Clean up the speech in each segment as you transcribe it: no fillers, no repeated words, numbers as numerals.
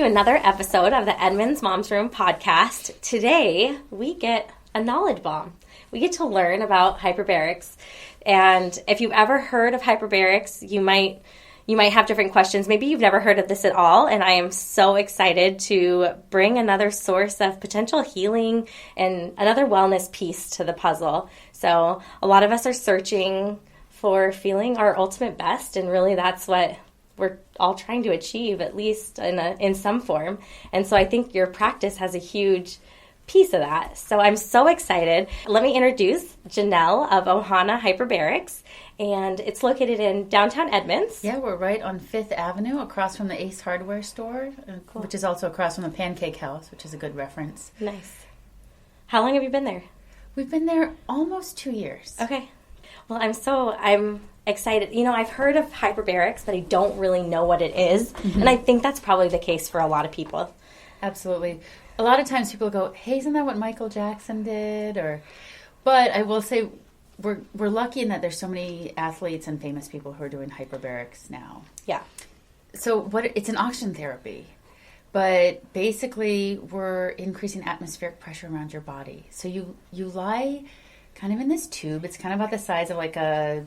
to another episode of the Edmonds Mom's Room podcast. Today, we get a knowledge bomb. We get to learn about hyperbarics. And if you've ever heard of hyperbarics, you might have different questions. Maybe you've never heard of this at all. And I am so excited to bring another source of potential healing and another wellness piece to the puzzle. So a lot of us are searching for feeling our ultimate best. And really that's what we're all trying to achieve, at least in some form. And so I think your practice has a huge piece of that. So I'm so excited. Let me introduce Janelle of Ohana Hyperbarics, and it's located in downtown Edmonds. Yeah, we're right on 5th Avenue, across from the Ace Hardware store, Cool. which is also across from the Pancake House, which is a good reference. Nice. How long have you been there? We've been there almost 2 years. Okay. Well, I'm excited. You know, I've heard of hyperbarics, but I don't really know what it is. Mm-hmm. And I think that's probably the case for a lot of people. Absolutely. A lot of times people go, hey, isn't that what Michael Jackson did? But I will say we're lucky in that there's so many athletes and famous people who are doing hyperbarics now. Yeah. So it's an oxygen therapy. But basically, we're increasing atmospheric pressure around your body. So you lie kind of in this tube. It's kind of about the size of like a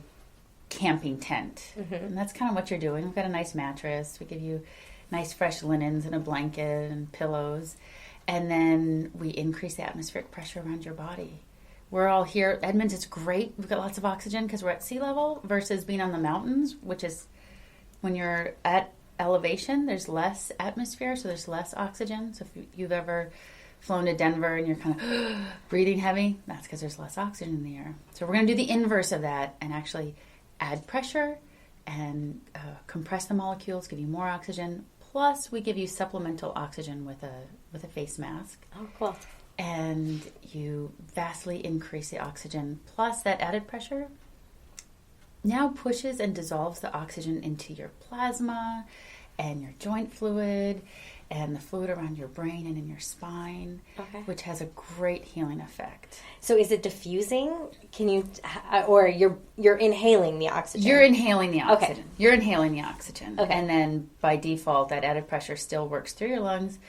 camping tent. Mm-hmm. And that's kind of what you're doing. We've got a nice mattress. We give you nice fresh linens and a blanket and pillows. And then we increase the atmospheric pressure around your body. We're all here. Edmonds, it's great. We've got lots of oxygen because we're at sea level versus being on the mountains, which is when you're at elevation, there's less atmosphere, so there's less oxygen. So if you've ever flown to Denver and you're kind of breathing heavy, that's because there's less oxygen in the air. So we're going to do the inverse of that and actually add pressure and compress the molecules, give you more oxygen. Plus, we give you supplemental oxygen with a face mask. Oh, cool. And you vastly increase the oxygen. Plus, that added pressure now pushes and dissolves the oxygen into your plasma and your joint fluid and the fluid around your brain and in your spine, okay, which has a great healing effect. So is it diffusing? Can you, or you're inhaling the oxygen? You're inhaling the oxygen. Okay. You're inhaling the oxygen. Okay. And then by default, that added pressure still works through your lungs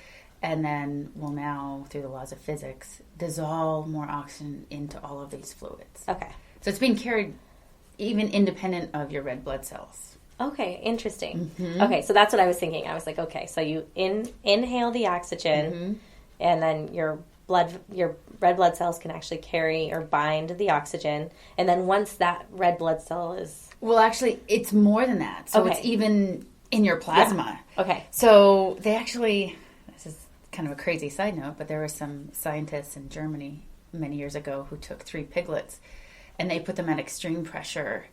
and then will now, through the laws of physics, dissolve more oxygen into all of these fluids. Okay. So it's being carried even independent of your red blood cells. Okay, interesting. Mm-hmm. Okay, so that's what I was thinking. I was like, okay, so you inhale the oxygen, mm-hmm, and then your red blood cells can actually carry or bind the oxygen, and then once that red blood cell is... Well, actually, it's more than that. So It's even in your plasma. Yeah. Okay. So they actually... This is kind of a crazy side note, but there were some scientists in Germany many years ago who took 3 piglets, and they put them at extreme pressure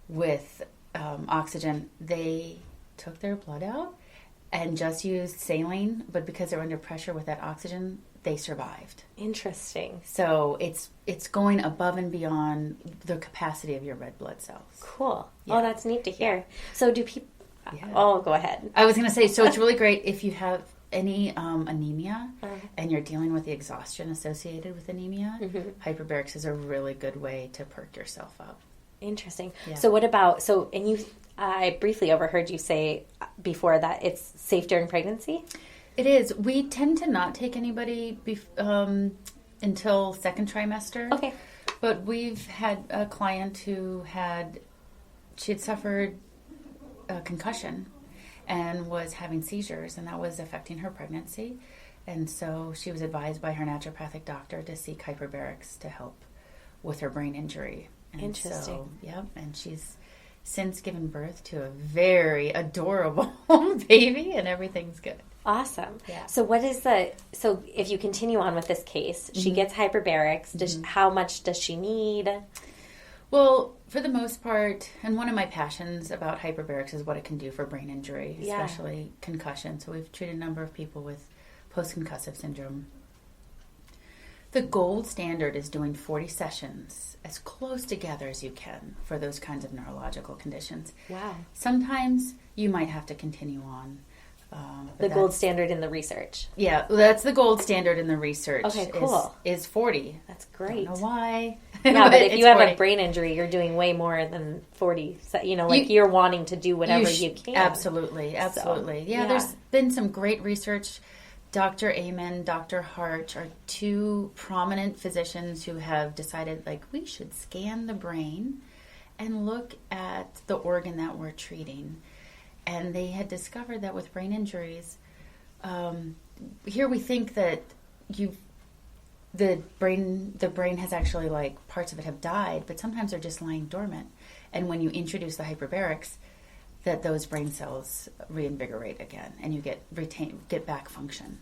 with... oxygen. They took their blood out and just used saline, but because they're under pressure with that oxygen, they survived. Interesting. So it's going above and beyond the capacity of your red blood cells. Cool. Yeah. Oh, that's neat to hear. Yeah. So do people... Yeah. Oh, go ahead. I was going to say, so it's really great if you have any anemia and you're dealing with the exhaustion associated with anemia, mm-hmm, hyperbarics is a really good way to perk yourself up. Interesting. Yeah. So what about, I briefly overheard you say before that it's safe during pregnancy? It is. We tend to not take anybody until second trimester. Okay. But we've had a client who she had suffered a concussion and was having seizures, and that was affecting her pregnancy. And so she was advised by her naturopathic doctor to seek hyperbarics to help with her brain injury. And interesting. So, yep, and she's since given birth to a very adorable baby, and everything's good. Awesome. Yeah. So so if you continue on with this case, she, mm-hmm, gets hyperbarics. Mm-hmm. How much does she need? Well, for the most part, and one of my passions about hyperbarics is what it can do for brain injury, especially concussion. So we've treated a number of people with post-concussive syndrome. The gold standard is doing 40 sessions as close together as you can for those kinds of neurological conditions. Wow. Sometimes you might have to continue on. The gold standard in the research. Yeah, that's the gold standard in the research. Okay, cool. Is 40. That's great. I don't know why. Yeah, but if you have a brain injury, you're doing way more than 40. You're wanting to do whatever you can. Absolutely. So, yeah, there's been some great research. Dr. Amen, Dr. Hart are two prominent physicians who have decided, we should scan the brain and look at the organ that we're treating. And they had discovered that with brain injuries, here we think that the brain has actually, parts of it have died, but sometimes they're just lying dormant. And when you introduce the hyperbarics, that those brain cells reinvigorate again, and you get back function.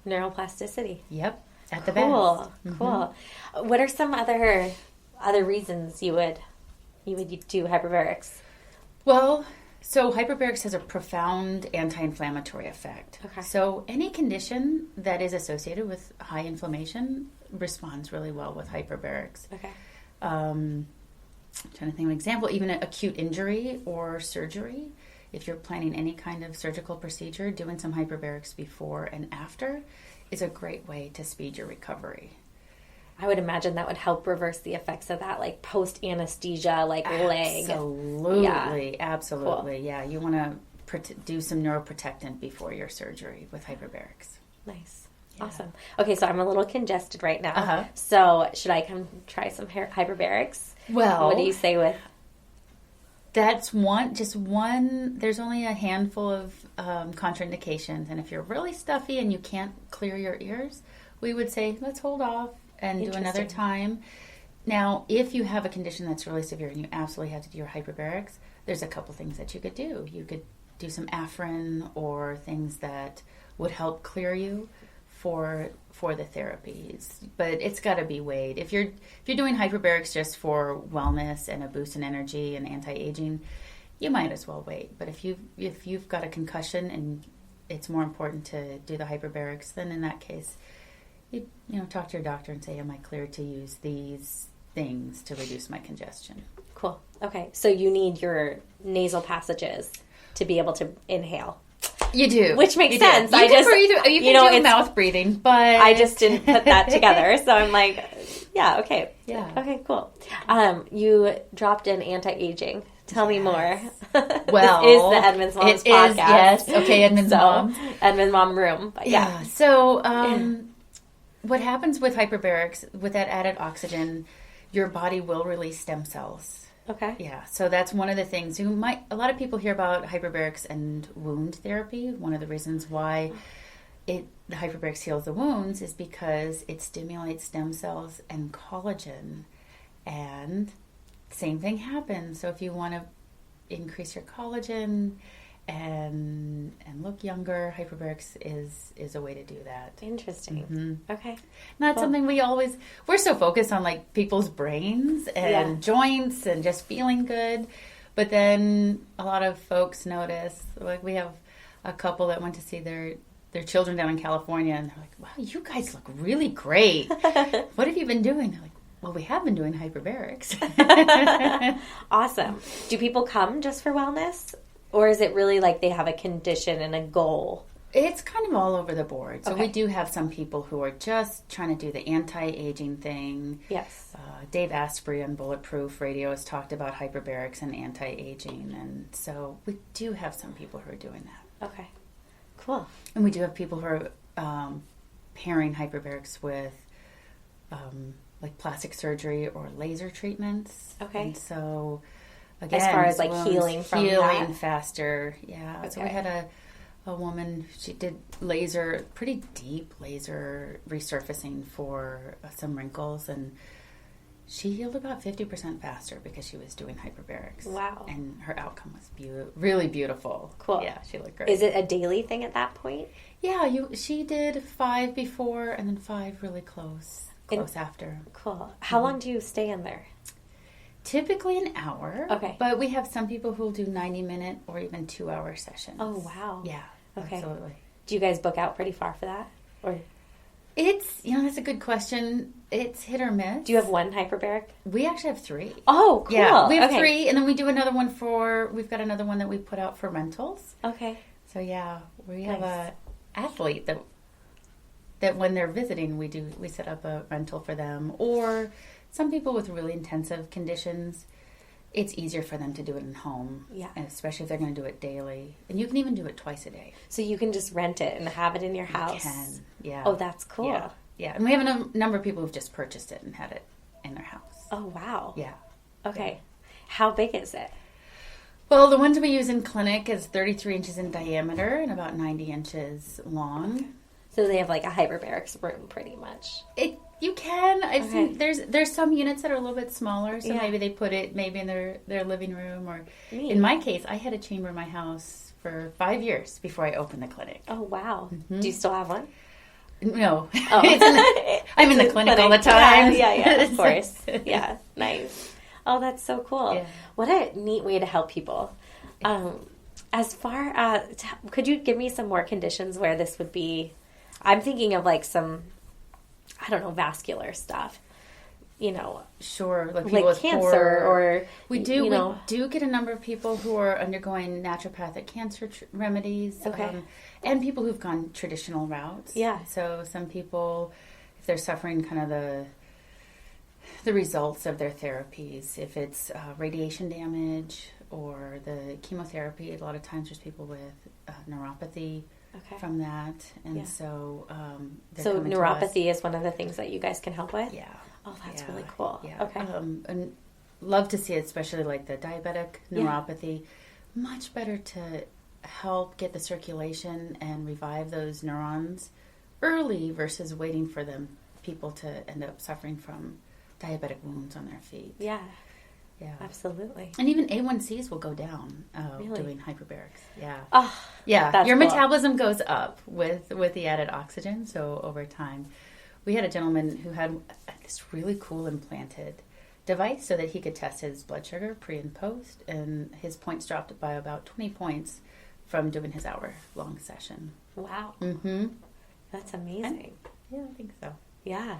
Neuroplasticity. Yep, at the best. Cool. Mm-hmm. What are some other reasons you would do hyperbarics? Well, so hyperbarics has a profound anti-inflammatory effect. Okay. So any condition that is associated with high inflammation responds really well with hyperbarics. Okay. I'm trying to think of an example, even an acute injury or surgery. If you're planning any kind of surgical procedure, doing some hyperbarics before and after is a great way to speed your recovery. I would imagine that would help reverse the effects of that, post-anesthesia, leg. Absolutely. Cool. Yeah, you want to do some neuroprotectant before your surgery with hyperbarics. Nice. Yeah. Awesome. Okay, so I'm a little congested right now. Uh-huh. So should I come try some hyperbarics? Well, what do you say with? That's one. There's only a handful of contraindications. And if you're really stuffy and you can't clear your ears, we would say, let's hold off and do another time. Now, if you have a condition that's really severe and you absolutely have to do your hyperbarics, there's a couple things that you could do. You could do some Afrin or things that would help clear you for the therapies, but it's got to be weighed. If you're doing hyperbarics just for wellness and a boost in energy and anti-aging, you might as well wait. But if you've got a concussion and it's more important to do the hyperbarics, then in that case, you talk to your doctor and say, am I cleared to use these things to reduce my congestion? Cool. Okay, so you need your nasal passages to be able to inhale. You do. Which makes sense. You can do mouth breathing, but I just didn't put that together. So I'm like, yeah, okay. Yeah. Okay, cool. You dropped in anti-aging. Tell me more. Well, this is the Edmund's Moms podcast. Yes. Okay, Edmund's Mom. Edmund Mom Room. But yeah. So what happens with hyperbarics, with that added oxygen, your body will release stem cells. Okay. Yeah, so that's one of the things. A lot of people hear about hyperbarics and wound therapy. One of the reasons why the hyperbarics heals the wounds is because it stimulates stem cells and collagen. And same thing happens. So if you want to increase your collagen and look younger, hyperbarics is a way to do that. Interesting. Mm-hmm. Okay. Not something we're so focused on people's brains and joints and just feeling good. But then a lot of folks notice, we have a couple that went to see their children down in California, and they're like, wow, you guys look really great. What have you been doing? They're like, well, we have been doing hyperbarics. Awesome. Do people come just for wellness? Or is it really they have a condition and a goal? It's kind of all over the board. So we do have some people who are just trying to do the anti-aging thing. Yes. Dave Asprey on Bulletproof Radio has talked about hyperbarics and anti-aging. And so we do have some people who are doing that. Okay. Cool. And we do have people who are pairing hyperbarics with plastic surgery or laser treatments. Okay. And so, again, as far as healing from that? Faster. Yeah. Okay. So we had a woman, she did pretty deep laser resurfacing for some wrinkles, and she healed about 50% faster because she was doing hyperbarics. Wow. And her outcome was really beautiful. Cool. Yeah, she looked great. Is it a daily thing at that point? Yeah, she did 5 before and then 5 really close after. Cool. How long do you stay in there? Typically an hour. Okay. But we have some people who will do 90-minute or even 2-hour sessions. Oh, wow. Yeah, okay. Absolutely. Do you guys book out pretty far for that? Or it's, that's a good question. It's hit or miss. Do you have one hyperbaric? We actually have 3. Oh, cool. Yeah, we have 3, and then we do another one we've got another one that we put out for rentals. Okay. So, yeah, we have a athlete that when they're visiting, we set up a rental for them, or some people with really intensive conditions, it's easier for them to do it in home. Yeah. Especially if they're going to do it daily. And you can even do it twice a day. So you can just rent it and have it in your house? You can, yeah. Oh, that's cool. Yeah. Yeah. And we have a number of people who've just purchased it and had it in their house. Oh, wow. Yeah. Okay. Yeah. How big is it? Well, the ones we use in clinic is 33 inches in diameter and about 90 inches long. Okay. So they have like a hyperbarics room pretty much. You can. I've seen there's some units that are a little bit smaller, so maybe they put it maybe in their living room, or in my case, I had a chamber in my house for 5 years before I opened the clinic. Oh, wow. Do you still have one? No. Oh. I'm in the clinic all the time. Yeah, of course. Yeah, nice. Oh, that's so cool. Yeah. What a neat way to help people. As far as, could you give me some more conditions where this would be? I'm thinking of like some, I don't know, vascular stuff. You know, sure, like people with cancer, or we do get a number of people who are undergoing naturopathic cancer remedies, and people who've gone traditional routes. Yeah. So some people, if they're suffering kind of the results of their therapies, if it's radiation damage or the chemotherapy, a lot of times there's people with neuropathy. From that, and so neuropathy is one of the things that you guys can help with. Yeah. Oh, that's really cool. Yeah. Okay. And love to see it, especially like the diabetic neuropathy. Much better to help get the circulation and revive those neurons early versus waiting for people to end up suffering from diabetic wounds on their feet. Yeah. Yeah, absolutely. And even A1Cs will go down really? Doing hyperbarics. Yeah. Oh, yeah. Your metabolism goes up with the added oxygen. So over time, we had a gentleman who had this really cool implanted device so that he could test his blood sugar pre and post, and his points dropped by about 20 points from doing his hour-long session. Wow. Mm-hmm. That's amazing. Yeah, I think so. Yeah.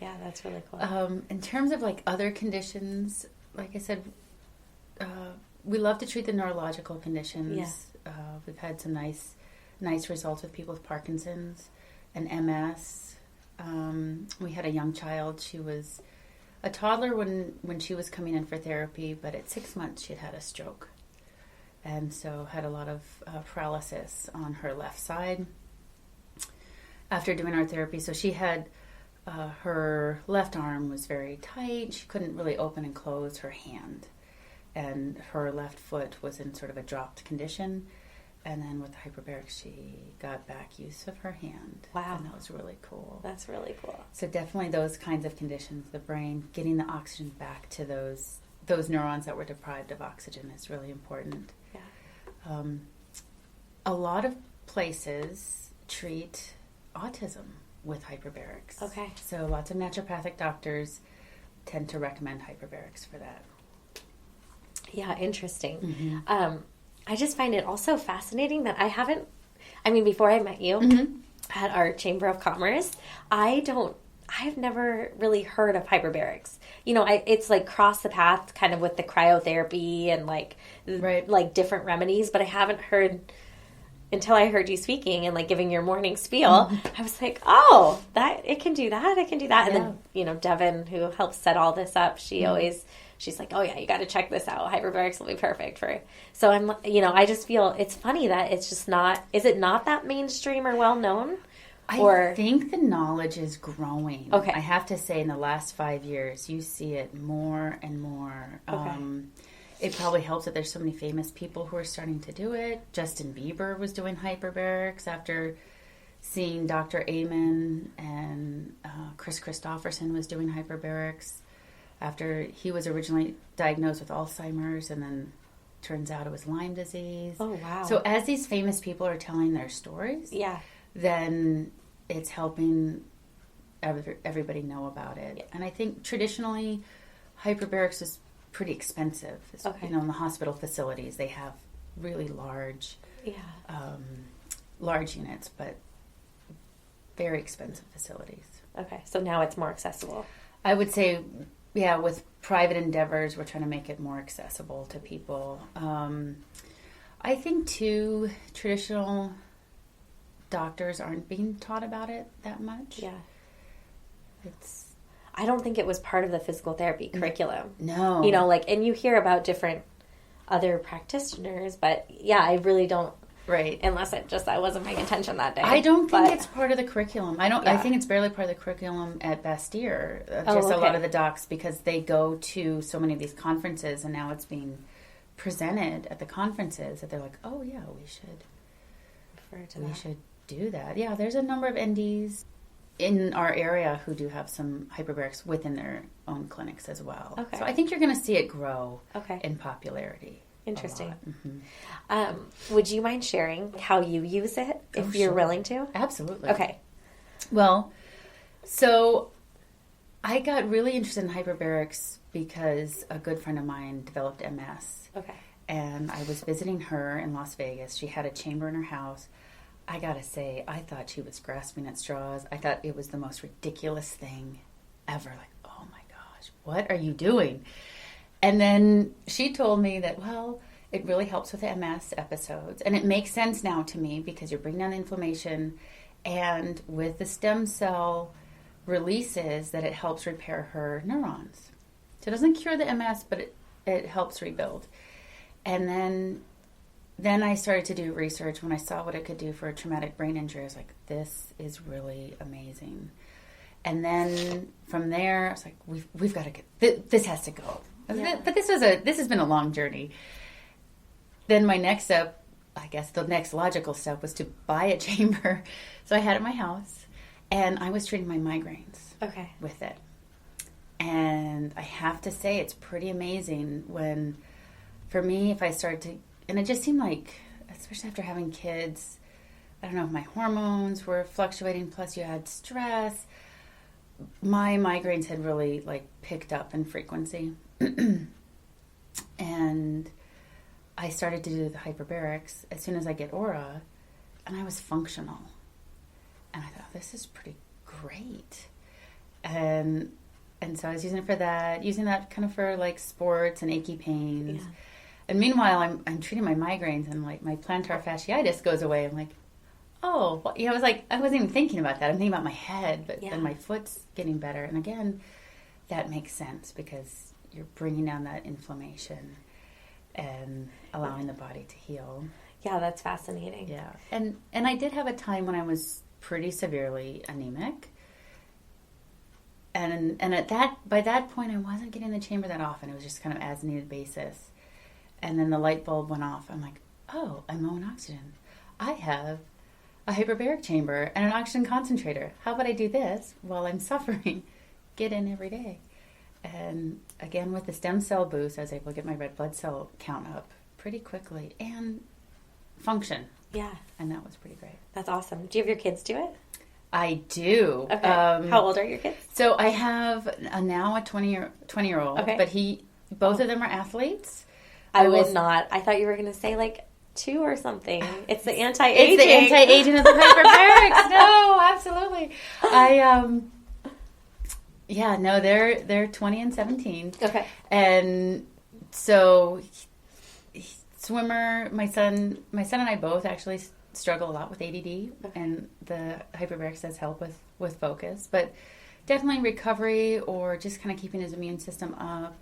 Yeah, that's really cool. In terms of like other conditions, like I said, we love to treat the neurological conditions. Yeah. We've had some nice results with people with Parkinson's and MS. We had a young child. She was a toddler when she was coming in for therapy, but at 6 months she had a stroke. And so had a lot of paralysis on her left side after doing our therapy. So she had... her left arm was very tight. She couldn't really open and close her hand. And her left foot was in sort of a dropped condition. And then with the hyperbarics, she got back use of her hand. Wow. And that was really cool. That's really cool. So definitely those kinds of conditions, the brain, getting the oxygen back to those neurons that were deprived of oxygen is really important. Yeah. A lot of places treat autism with hyperbarics. Okay. So lots of naturopathic doctors tend to recommend hyperbarics for that. Yeah, interesting. Mm-hmm. I just find it also fascinating that before I met you at our Chamber of Commerce, I've never really heard of hyperbarics. You know, it's like cross the path kind of with the cryotherapy and like different remedies, but I haven't heard... Until I heard you speaking and like giving your morning spiel, I was like, "Oh, it can do that. It can do that." And then, Devin, who helps set all this up, she's like, "Oh yeah, you got to check this out. Hyperbarics will be perfect for." So I'm, I just feel it's funny that it's just not. Is it not that mainstream or well known? I think the knowledge is growing. Okay, I have to say, in the last 5 years, you see it more and more. Okay. It probably helps that there's so many famous people who are starting to do it. Justin Bieber was doing hyperbarics after seeing Dr. Amen, and Chris Christopherson was doing hyperbarics after he was originally diagnosed with Alzheimer's, and then turns out it was Lyme disease. Oh, wow. So as these famous people are telling their stories, then it's helping everybody know about it. Yeah. And I think traditionally, hyperbarics is pretty expensive. Okay. In the hospital facilities, they have really large units, but very expensive facilities. Okay, so now it's more accessible. I would say, with private endeavors, we're trying to make it more accessible to people. I think, too, traditional doctors aren't being taught about it that much. Yeah. I don't think it was part of the physical therapy curriculum. No. You know, like, and you hear about different other practitioners, but yeah, I really don't. Right. Unless I wasn't paying attention that day. I don't think it's part of the curriculum. I Yeah. think it's barely part of the curriculum at Bastyr. Oh, A okay. lot of the docs, because they go to so many of these conferences, and now it's being presented at the conferences that they're like, oh yeah, we should do that. Yeah, there's a number of NDs in our area who do have some hyperbarics within their own clinics as well. Okay. So I think you're going to see it grow Okay. in popularity. Interesting. Mm-hmm. Would you mind sharing how you use it, if you're sure. willing to? Absolutely. Okay. Well, so I got really interested in hyperbarics because a good friend of mine developed MS. Okay. And I was visiting her in Las Vegas. She had a chamber in her house. I gotta say, I thought she was grasping at straws. I thought it was the most ridiculous thing ever. Like, oh my gosh, what are you doing? And then she told me that, well, it really helps with the MS episodes. And it makes sense now to me because you're bringing down the inflammation. And with the stem cell releases, that it helps repair her neurons. So it doesn't cure the MS, but it helps rebuild. And then I started to do research when I saw what it could do for a traumatic brain injury. I was like, this is really amazing. And then from there, I was like, we've got to get, this has to go. Yeah. But this has been a long journey. Then my next step, I guess the next logical step, was to buy a chamber. So I had it in my house, and I was treating my migraines with it. And I have to say, it's pretty amazing when, for me, if I started to, and it just seemed like, especially after having kids, I don't know if my hormones were fluctuating, plus you had stress, my migraines had really picked up in frequency. And I started to do the hyperbarics as soon as I get aura, and I was functional. And I thought, this is pretty great. And so I was using it for that, using that kind of for sports and achy pains. Yeah. And meanwhile, I'm treating my migraines, and my plantar fasciitis goes away. I'm like, oh, well, I was I wasn't even thinking about that. I'm thinking about my head, but then my foot's getting better. And again, that makes sense because you're bringing down that inflammation and allowing the body to heal. Yeah, that's fascinating. Yeah. And I did have a time when I was pretty severely anemic. And by that point, I wasn't getting the chamber that often. It was just kind of as needed basis. And then the light bulb went off. I'm like, oh, I'm low in oxygen. I have a hyperbaric chamber and an oxygen concentrator. How about I do this while I'm suffering? Get in every day. And again, with the stem cell boost, I was able to get my red blood cell count up pretty quickly and function. Yeah. And that was pretty great. That's awesome. Do you have your kids do it? I do. Okay. How old are your kids? So I have now a 20-year-old, but both of them are athletes. I would not. I thought you were going to say 2 or something. It's the anti-aging. It's the anti-aging of the hyperbarics. No, absolutely. They're 20 and 17. Okay. And so swimmer, my son and I both actually struggle a lot with ADD, and the hyperbarics does help with focus, but definitely recovery or just kind of keeping his immune system up.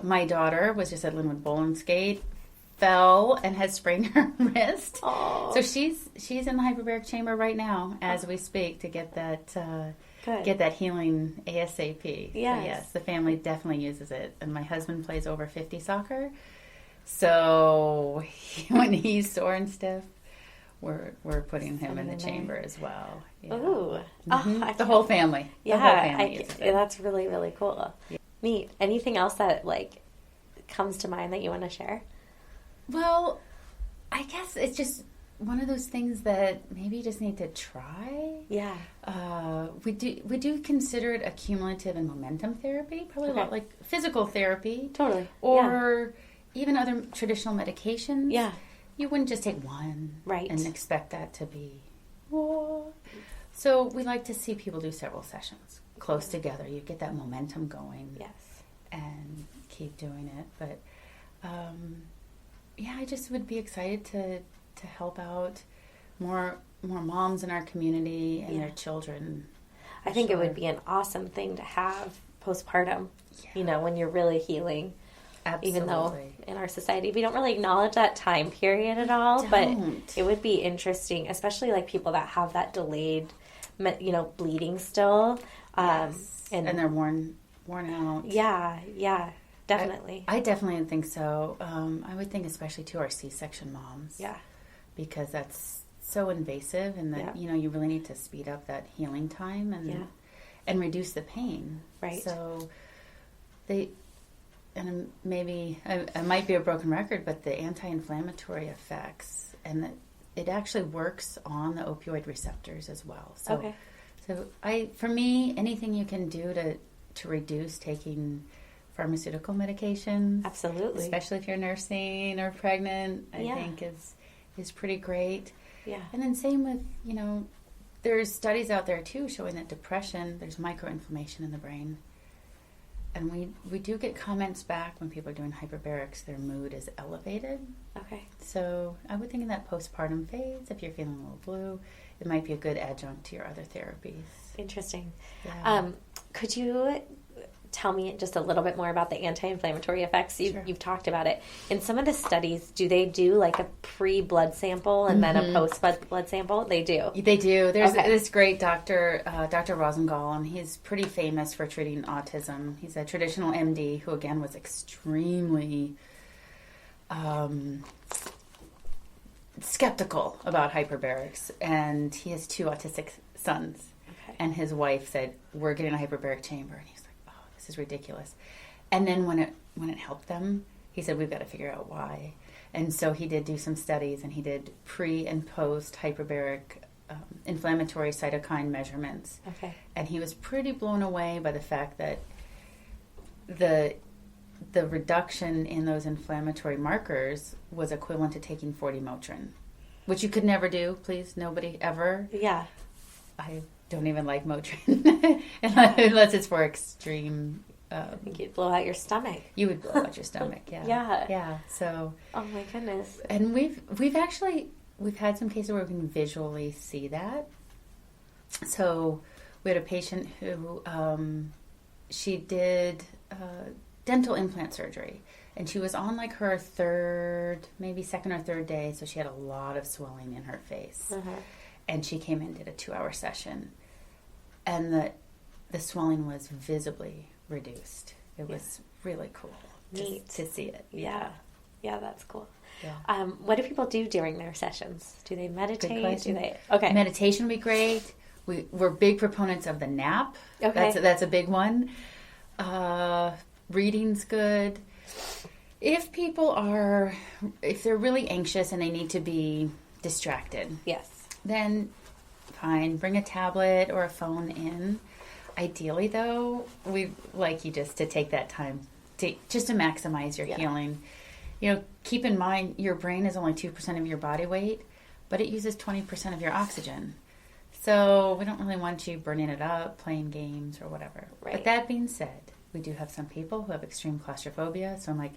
My daughter was just at Linwood Bowl and Skate, fell and has sprained her wrist. Aww. So she's in the hyperbaric chamber right now as we speak to get that healing ASAP. Yes. So yes, the family definitely uses it, and my husband plays over 50 soccer, so when he's sore and stiff, we're putting him in the chamber as well. Yeah. Ooh, the whole family. Yeah, the whole family uses it. That's really, really cool. Yeah. Neat. Anything else that comes to mind that you want to share? Well, I guess it's just one of those things that maybe you just need to try. Yeah. We do consider it a cumulative and momentum therapy, probably a lot like physical therapy. Totally. Or even other traditional medications. Yeah. You wouldn't just take one and expect that to be. Whoa. So we like to see people do several sessions close together. You get that momentum going. Yes. And keep doing it. But I just would be excited to help out more moms in our community and their children. I think it would be an awesome thing to have postpartum, when you're really healing. Absolutely. Even though in our society we don't really acknowledge that time period at all, but it would be interesting, especially like people that have that delayed, bleeding still. And they're worn out. Yeah, definitely. I definitely think so. I would think especially to our C-section moms. Yeah. Because that's so invasive, and that, you really need to speed up that healing time and reduce the pain. Right. So and maybe I might be a broken record, but the anti-inflammatory effects, and that it actually works on the opioid receptors as well. So, for me, anything you can do to reduce taking pharmaceutical medications, absolutely, especially if you're nursing or pregnant, I think is pretty great. Yeah. And then same with, there's studies out there too showing that depression, there's microinflammation in the brain. And we do get comments back when people are doing hyperbarics, their mood is elevated. Okay. So I would think in that postpartum phase, if you're feeling a little blue, it might be a good adjunct to your other therapies. Interesting. Yeah. Could you tell me just a little bit more about the anti-inflammatory effects? You've talked about it. In some of the studies, do they do like a pre-blood sample and then a post-blood sample? They do. They do. There's this great doctor, Dr. Rosengal, and he's pretty famous for treating autism. He's a traditional MD who, again, was extremely skeptical about hyperbarics. And he has 2 autistic sons. Okay. And his wife said, we're getting a hyperbaric chamber. And he's like, this is ridiculous. And then when it helped them, he said, we've got to figure out why. And so he did do some studies, and he did pre and post hyperbaric inflammatory cytokine measurements. Okay. And he was pretty blown away by the fact that the reduction in those inflammatory markers was equivalent to taking 40 Motrin, which you could never do. Please, nobody ever. Yeah. I don't even like Motrin unless it's for extreme. I think you'd blow out your stomach. You would blow out your stomach, yeah. Yeah. So. Oh my goodness. And we've had some cases where we can visually see that. So we had a patient who she did dental implant surgery, and she was on like her second or third day, so she had a lot of swelling in her face. Uh-huh. And she came in and did a 2-hour session, and the swelling was visibly reduced. It was really cool to see it. Yeah, that's cool. Yeah. What do people do during their sessions? Do they meditate? Good question. Okay. Meditation would be great. We're big proponents of the nap. Okay. That's a big one. Reading's good. If they're really anxious and they need to be distracted. Yes. Then fine, bring a tablet or a phone in. Ideally, though, we'd like you just to take that time to maximize your healing. Keep in mind your brain is only 2% of your body weight, but it uses 20% of your oxygen. So we don't really want you burning it up, playing games or whatever. Right. But that being said, we do have some people who have extreme claustrophobia. So I'm like,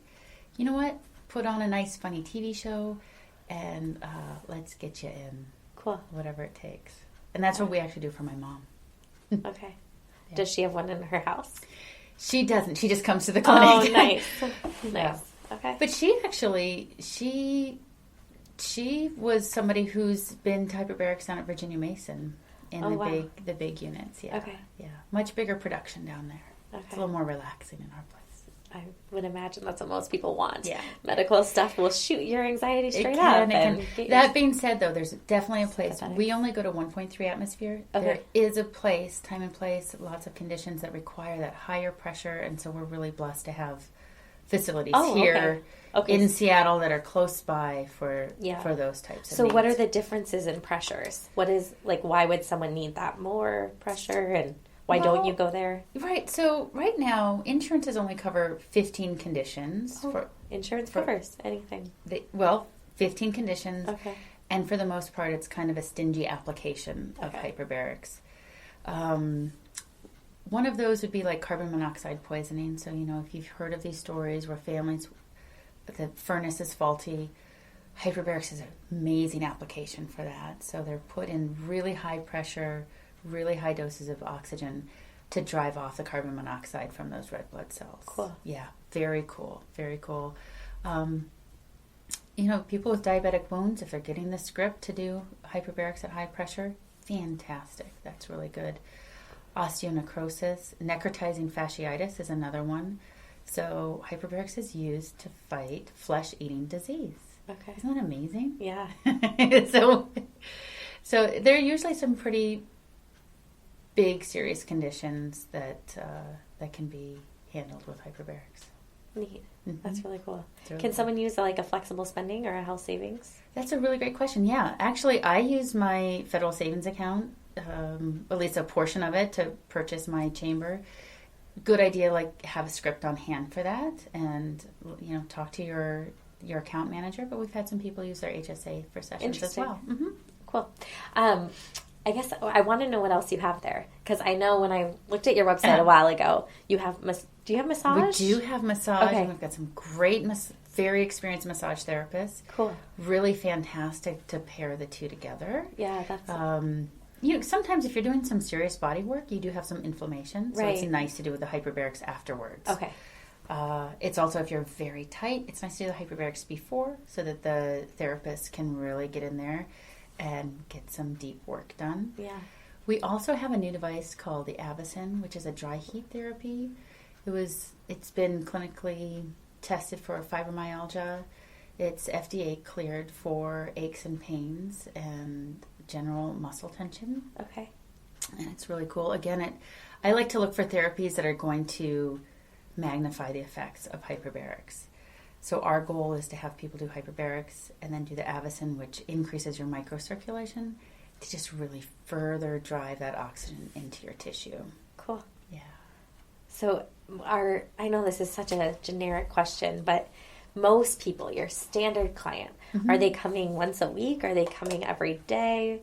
you know what? Put on a nice, funny TV show, and let's get you in. Cool. Whatever it takes. And that's what we actually do for my mom. Okay. Yeah. Does she have one in her house? She doesn't. She just comes to the clinic. Oh, nice. Nice. Yeah. Okay. But she actually, she was somebody who's been to hyperbarics down at Virginia Mason in the big units. Yeah. Okay. Yeah. Much bigger production down there. Okay. It's a little more relaxing in our place. I would imagine that's what most people want. Yeah. Medical stuff will shoot your anxiety straight up. That being said, though, there's definitely a place. We only go to 1.3 atmosphere. Okay. There is a place, time and place, lots of conditions that require that higher pressure, and so we're really blessed to have facilities here in Seattle that are close by for those types of needs. What are the differences in pressures? Why would someone need that more pressure, and why don't you go there? Right. So right now, insurances only cover 15 conditions. Insurance covers anything. 15 conditions. Okay. And for the most part, it's kind of a stingy application of hyperbarics. One of those would be like carbon monoxide poisoning. So, if you've heard of these stories where the furnace is faulty, hyperbarics is an amazing application for that. So they're put in really high pressure, really high doses of oxygen to drive off the carbon monoxide from those red blood cells. Cool. Yeah, very cool. Very cool. People with diabetic wounds, if they're getting the script to do hyperbarics at high pressure, fantastic. That's really good. Osteonecrosis, necrotizing fasciitis is another one. So hyperbarics is used to fight flesh-eating disease. Okay. Isn't that amazing? Yeah. So there are usually some pretty big, serious conditions that can be handled with hyperbarics. Neat. Mm-hmm. That's really cool. Really Can someone use like a flexible spending or a health savings? That's a really great question. Yeah, actually, I use my federal savings account, at least a portion of it, to purchase my chamber. Good idea, like have a script on hand for that, and talk to your account manager. But we've had some people use their HSA for sessions as well. Mm-hmm. Cool. I guess I want to know what else you have there, because I know when I looked at your website a while ago, you have. Do you have massage? We do have massage. Okay. And we've got some great, very experienced massage therapists. Cool. Really fantastic to pair the two together. Yeah, that's. Sometimes if you're doing some serious body work, you do have some inflammation, so it's nice to do with the hyperbarics afterwards. Okay. It's also, if you're very tight, it's nice to do the hyperbarics before, so that the therapist can really get in there and get some deep work done. Yeah. We also have a new device called the Avicen, which is a dry heat therapy. It's been clinically tested for fibromyalgia. It's FDA cleared for aches and pains and general muscle tension. Okay. And it's really cool. Again, I like to look for therapies that are going to magnify the effects of hyperbarics. So our goal is to have people do hyperbarics and then do the Avicen, which increases your microcirculation, to just really further drive that oxygen into your tissue. Cool. Yeah. So I know this is such a generic question, but most people, your standard client, are they coming once a week? Are they coming every day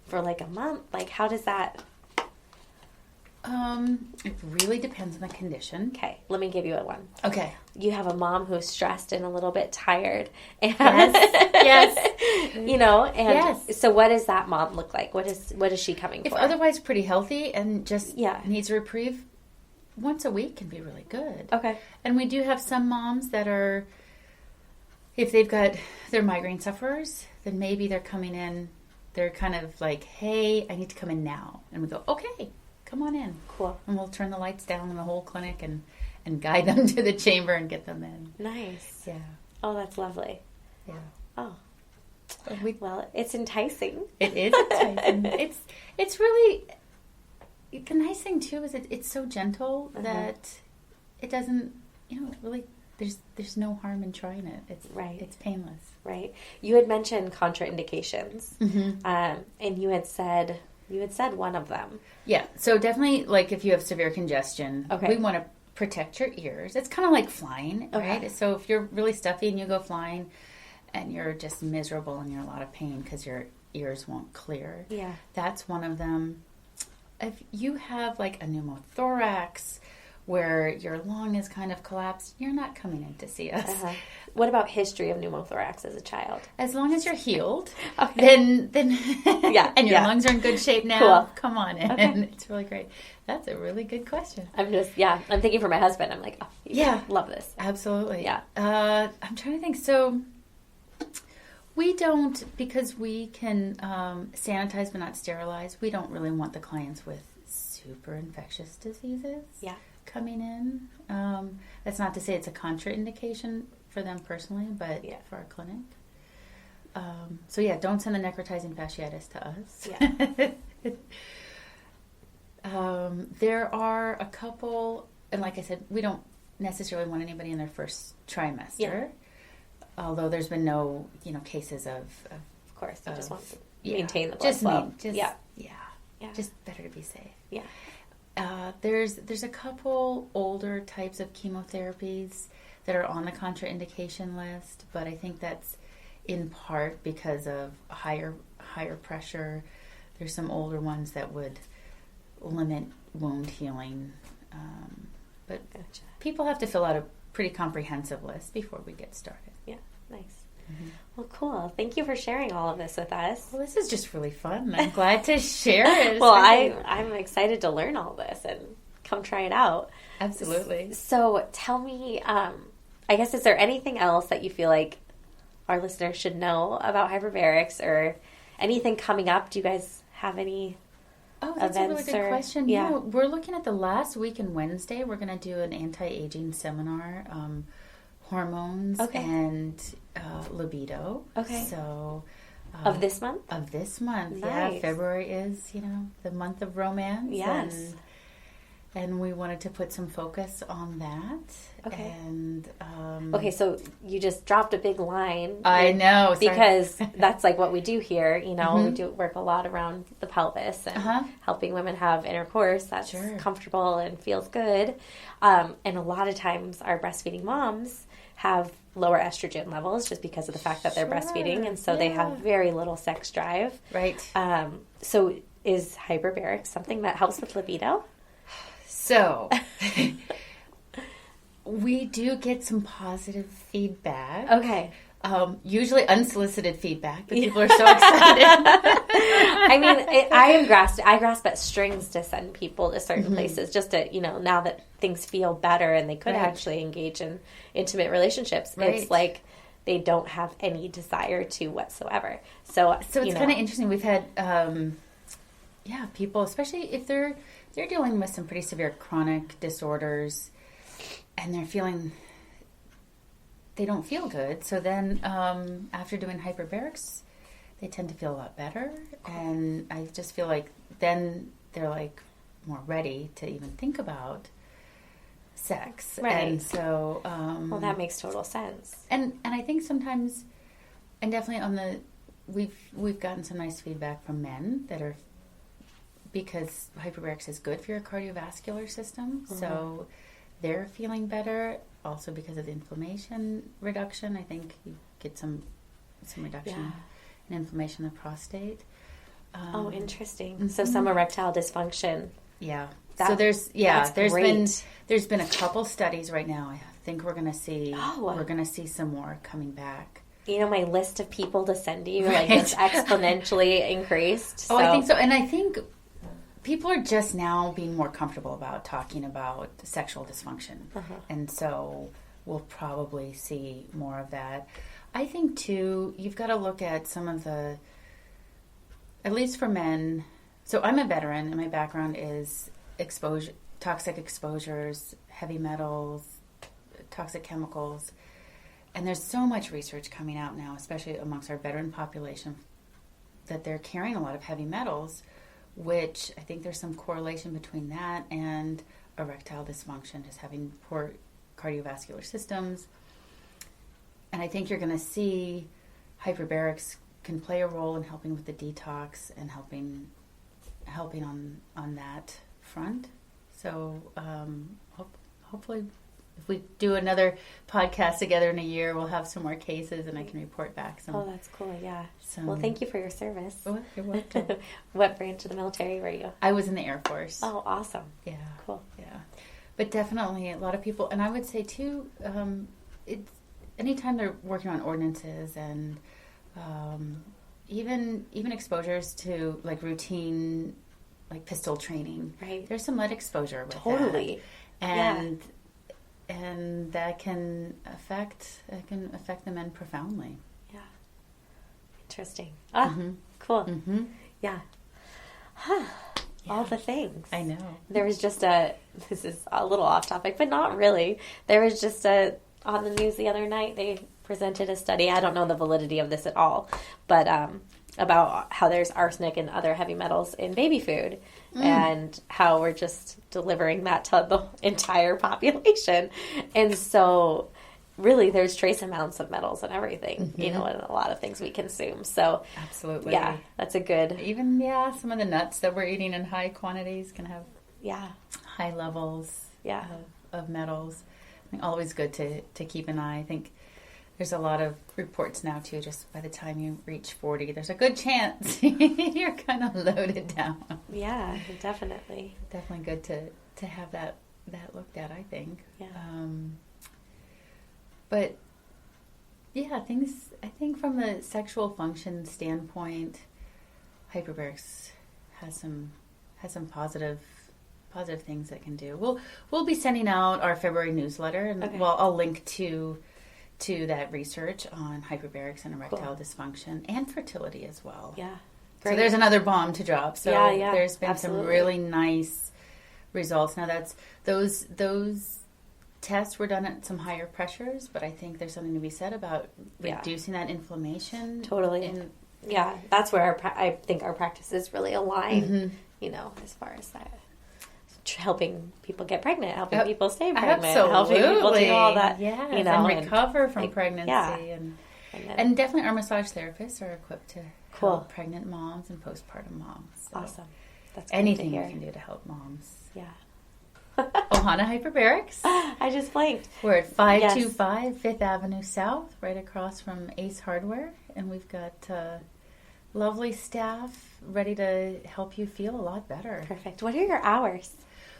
for like a month? Like, how does that? It really depends on the condition. Okay, let me give you a one. Okay. You have a mom who's stressed and a little bit tired. And Yes. Yes. So what does that mom look like? What is she coming If for? otherwise pretty healthy and just Yeah. needs a reprieve, once a week can be really good. Okay. And we do have some moms that are, if they're migraine sufferers, then maybe they're coming in, they're kind of like, hey, I need to come in now. And we go, okay, come on in. Cool. And we'll turn the lights down in the whole clinic and guide them to the chamber and get them in. Nice. Yeah. Oh, that's lovely. Yeah. Oh. Well, it's enticing. It is enticing. It's really, the nice thing too is it's so gentle that it doesn't, really, there's no harm in trying it. It's painless. Right. You had mentioned contraindications, and you had said one of them. Yeah. So definitely, like if you have severe congestion, we want to protect your ears. It's kind of like flying, right? So if you're really stuffy and you go flying, and you're just miserable and you're in a lot of pain because your ears won't clear, that's one of them. If you have like a pneumothorax where your lung is kind of collapsed, you're not coming in to see us. What about history of pneumothorax as a child? As long as you're healed, then and your lungs are in good shape now, come on in. Okay. It's really great. That's a really good question. I'm thinking for my husband. I'm like, oh, love this. Absolutely. Yeah. I'm trying to think. So we don't, because we can sanitize but not sterilize, we don't really want the clients with super infectious diseases coming in. That's not to say it's a contraindication for them personally, but for our clinic. Don't send the necrotizing fasciitis to us. There are a couple, and like I said, we don't necessarily want anybody in their first trimester. Although there's been no, cases of course, I just want to maintain the blood flow. Just better to be safe. Yeah. There's a couple older types of chemotherapies that are on the contraindication list, but I think that's in part because of higher pressure. There's some older ones that would limit wound healing, but people have to fill out a pretty comprehensive list before we get started. Yeah, nice. Well, cool. Thank you for sharing all of this with us. Well, this is just really fun. I'm glad to share it. Well, I'm excited to learn all this and come try it out. Absolutely. So tell me, I guess, is there anything else that you feel like our listeners should know about hyperbarics or anything coming up? Do you guys have any that's a really good question. Yeah. We're looking at the last week in Wednesday. We're going to do an anti-aging seminar, hormones and libido. Okay. So of this month? Of this month. Nice. Yeah. February is, the month of romance. Yes. And we wanted to put some focus on that. Okay. And okay, so you just dropped a big line. I know. Sorry. Because that's like what we do here. We do work a lot around the pelvis and helping women have intercourse that's comfortable and feels good. And a lot of times our breastfeeding moms have lower estrogen levels just because of the fact that they're breastfeeding. And so they have very little sex drive. Right. So is hyperbarics something that helps with libido? So, we do get some positive feedback. Okay. Usually unsolicited feedback, but people are so excited. I mean, I grasp at strings to send people to certain places just to, now that things feel better and they could actually engage in intimate relationships. Right. It's like they don't have any desire to whatsoever. So it's kind of interesting. We've had, people, especially if they're dealing with some pretty severe chronic disorders and they don't feel good. So then after doing hyperbarics, they tend to feel a lot better. And I just feel like then they're like more ready to even think about sex. Right. And so... well, that makes total sense. And I think sometimes, and definitely we've gotten some nice feedback from men that are, because hyperbarics is good for your cardiovascular system, so they're feeling better. Also because of the inflammation reduction, I think you get some reduction in inflammation of the prostate. Interesting. So some erectile dysfunction. Yeah. So there's been a couple studies right now. I think we're going to see some more coming back. My list of people to send you it's exponentially increased. So. Oh, I think so, and I think people are just now being more comfortable about talking about sexual dysfunction. And so we'll probably see more of that. I think, too, you've got to look at some of the, at least for men, so I'm a veteran, and my background is toxic exposures, heavy metals, toxic chemicals. And there's so much research coming out now, especially amongst our veteran population, that they're carrying a lot of heavy metals, which I think there's some correlation between that and erectile dysfunction, just having poor cardiovascular systems. And I think you're going to see hyperbarics can play a role in helping with the detox and helping on that front. So hopefully if we do another podcast together in a year, we'll have some more cases and I can report back some. Oh, that's cool, yeah. Well, thank you for your service. Oh, you're welcome. What branch of the military were you? I was in the Air Force. Oh, awesome. Yeah. Cool. Yeah. But definitely a lot of people, and I would say too, it's anytime they're working on ordinances and even exposures to like routine, like pistol training. Right. There's some lead exposure with totally. That. And that can affect the men profoundly. Yeah. Interesting. Cool. Mm-hmm. Yeah. Huh. Yeah. All the things. I know. There was just this is a little off topic, but not really. There was just on the news the other night, they presented a study. I don't know the validity of this at all, but about how there's arsenic and other heavy metals in baby food and how we're just delivering that to the entire population. And so really there's trace amounts of metals and everything, in a lot of things we consume. So absolutely. Yeah, that's a good. Even, some of the nuts that we're eating in high quantities can have high levels of metals. I mean, always good to keep an eye. I think there's a lot of reports now, too, just by the time you reach 40, there's a good chance you're kind of loaded down. Yeah, definitely. Definitely good to have that looked at, I think. Yeah. But Yeah, I think from the sexual function standpoint, Hyperbarics has some positive things that can do. We'll be sending out our February newsletter, and Okay. I'll link to that research on hyperbarics and erectile dysfunction and fertility as well. Yeah. So Great. there's another bomb to drop. So Yeah, there's been absolutely. some really nice results. Now those tests were done at some higher pressures, but I think there's something to be said about reducing that inflammation. Totally. Yeah, that's where I think our practices really align, Mm-hmm. you know, as far as that. Helping people get pregnant, helping people stay pregnant, Absolutely. helping people do all that, Yes, you know, and recover from pregnancy. Yeah. And then, definitely our massage therapists are equipped to Cool. help pregnant moms and postpartum moms. So awesome. That's great anything to we hear. can do to help moms. Yeah. Ohana Hyperbarics. I just blanked. We're at 525 Fifth Avenue South, right across from Ace Hardware. And we've got lovely staff ready to help you feel a lot better. Perfect. What are your hours?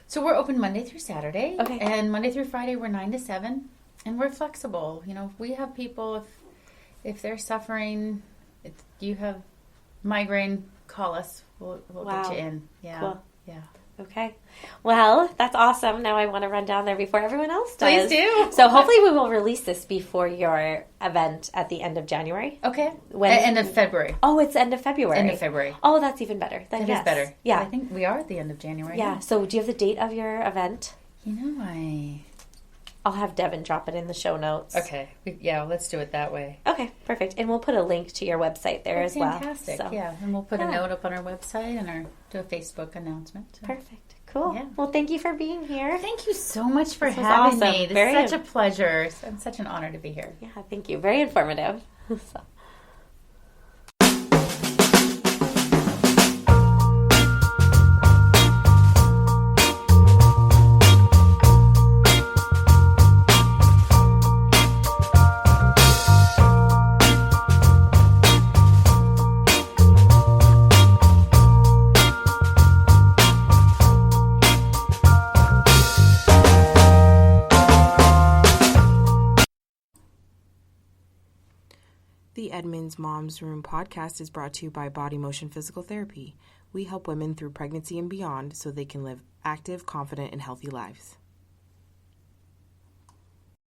So we're open Monday through Saturday. Okay. And Monday through Friday, we're 9 to 7. And we're flexible. You know, we have people, if they're suffering, if you have migraine, call us. We'll Wow. get you in. Yeah. Cool. Yeah. Okay. Well, that's awesome. Now I want to run down there before everyone else Please does. do. So hopefully we will release this before your event at the end of January. Okay. When? End of February. Oh, it's end of February. End of February. Oh, that's even better. Then That yes. is better. Yeah. I think we are at the end of January. Yeah. So do you have the date of your event? You know, I'll have Devin drop it in the show notes. Okay. Yeah, let's do it that way. Okay, perfect. And we'll put a link to your website there as well. Fantastic. So, Yeah, and we'll put a Yeah. note up on our website and do a Facebook announcement. So. Perfect. Cool. Yeah. Well, thank you for being here. Thank you so much for This was having awesome. me. This Very is such a pleasure and such an honor to be here. Yeah, thank you. Very informative. So. The Edmonds Mom's Room podcast is brought to you by Body Motion Physical Therapy. We help women through pregnancy and beyond so they can live active, confident, and healthy lives.